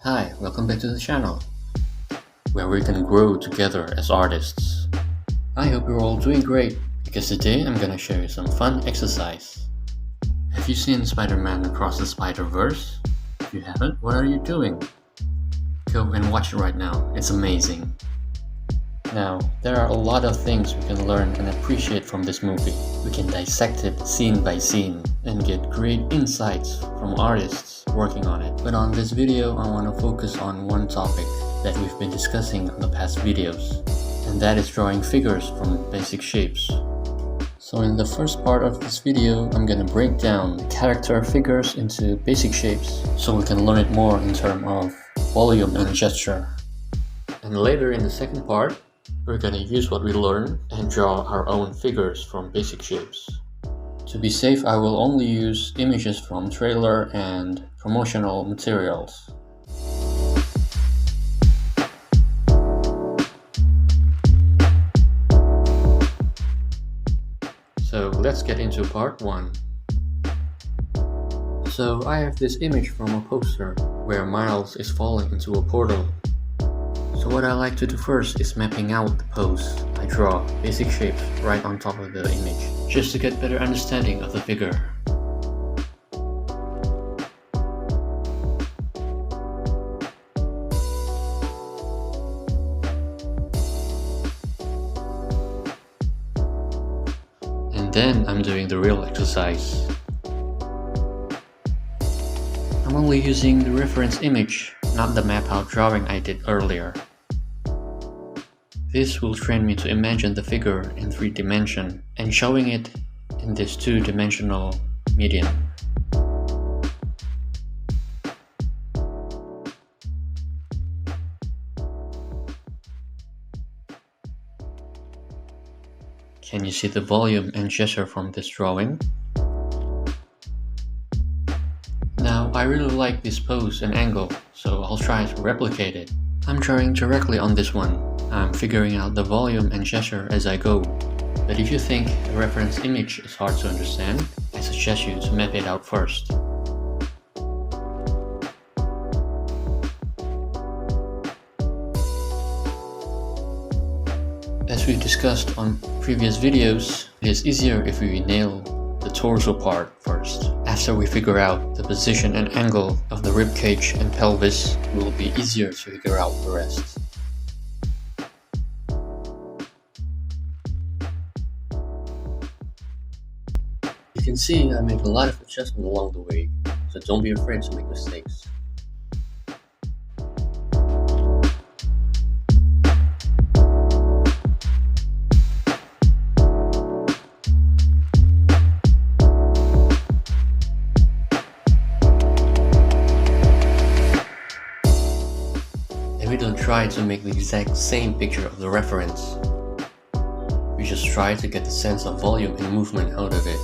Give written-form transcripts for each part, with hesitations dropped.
Hi, welcome back to the channel, where we can grow together as artists. I hope you're all doing great, because today I'm gonna show you some fun exercise. Have you seen Spider-Man Across the Spider-Verse? If you haven't, what are you doing? Go and watch it right now, it's amazing. Now, there are a lot of things we can learn and appreciate from this movie. We can dissect it scene by scene and get great insights from artists working on it. But on this video, I want to focus on one topic that we've been discussing on the past videos, and that is drawing figures from basic shapes. So in the first part of this video, I'm gonna break down the character figures into basic shapes so we can learn it more in terms of volume and gesture. And later in the second part, we're gonna use what we learned and draw our own figures from basic shapes. To be safe, I will only use images from trailer and promotional materials. So let's get into part 1. So I have this image from a poster where Miles is falling into a portal. So what I like to do first is mapping out the pose. I draw basic shapes right on top of the image, just to get better understanding of the figure. And then I'm doing the real exercise. I'm only using the reference image, not the map out drawing I did earlier. This will train me to imagine the figure in 3 dimensions and showing it in this 2-dimensional medium. Can you see the volume and gesture from this drawing? Now, I really like this pose and angle, so I'll try to replicate it. I'm drawing directly on this one. I'm figuring out the volume and gesture as I go. But if you think a reference image is hard to understand, I suggest you to map it out first. As we discussed on previous videos, it is easier if we nail the torso part first. After we figure out the position and angle of the ribcage and pelvis, it will be easier to figure out the rest. You can see I make a lot of adjustments along the way, so don't be afraid to make mistakes. And we don't try to make the exact same picture of the reference. We just try to get the sense of volume and movement out of it.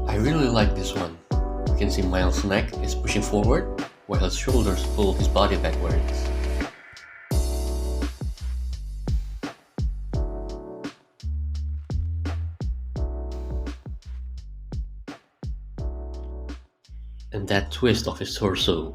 I really like this one. You can see Miles' neck is pushing forward, while his shoulders pull his body backwards. And that twist of his torso.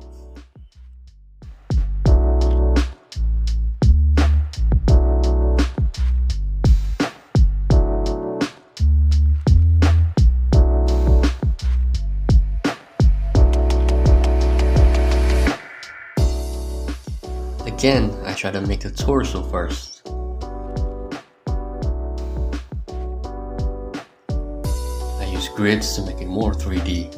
Again, I try to make the torso first. I use grids to make it more 3D.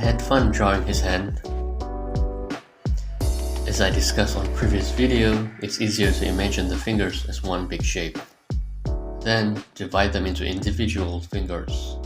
had fun drawing his hand. As I discussed on previous video, it's easier to imagine the fingers as one big shape. Then divide them into individual fingers.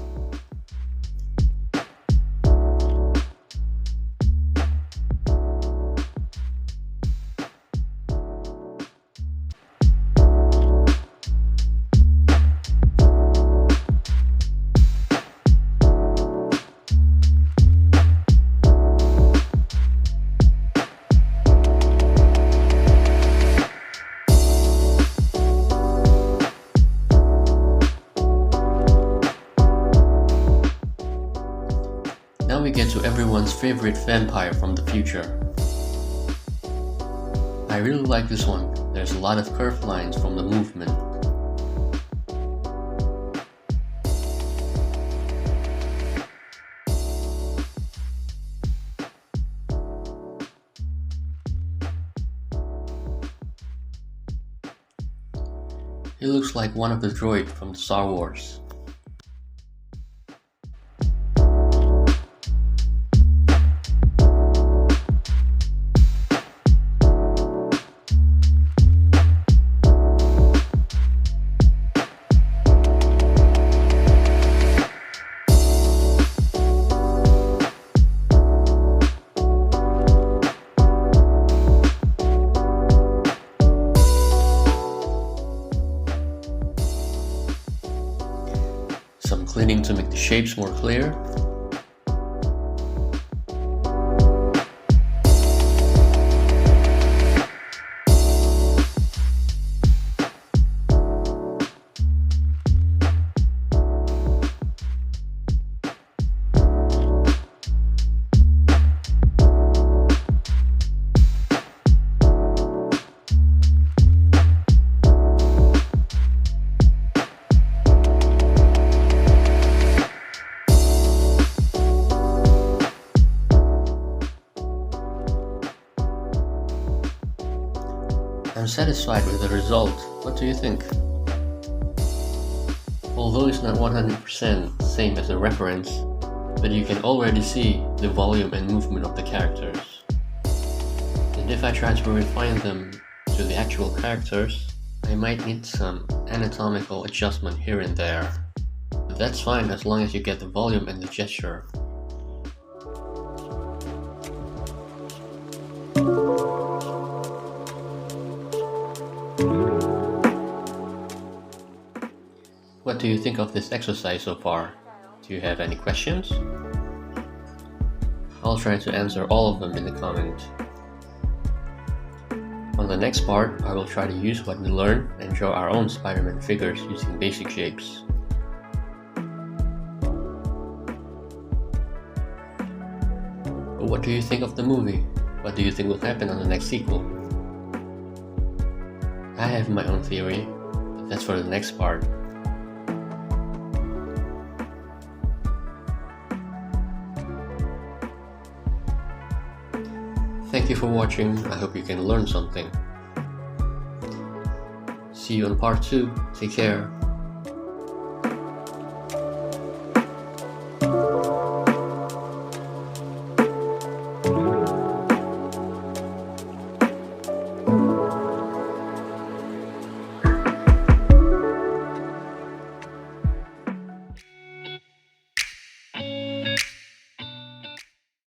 Now we get to everyone's favorite vampire from the future. I really like this one. There's a lot of curved lines from the movement. He looks like one of the droids from Star Wars. Some cleaning to make the shapes more clear. I'm satisfied with the result. What do you think? Although it's not 100% same as the reference, but you can already see the volume and movement of the characters. And if I try to refine them to the actual characters, I might need some anatomical adjustment here and there. But that's fine as long as you get the volume and the gesture. What do you think of this exercise so far? Do you have any questions? I'll try to answer all of them in the comments. On the next part, I will try to use what we learned and draw our own Spider-Man figures using basic shapes. But what do you think of the movie? What do you think will happen on the next sequel? I have my own theory, but that's for the next part. Thank you for watching. I hope you can learn something. See you on part 2. Take care.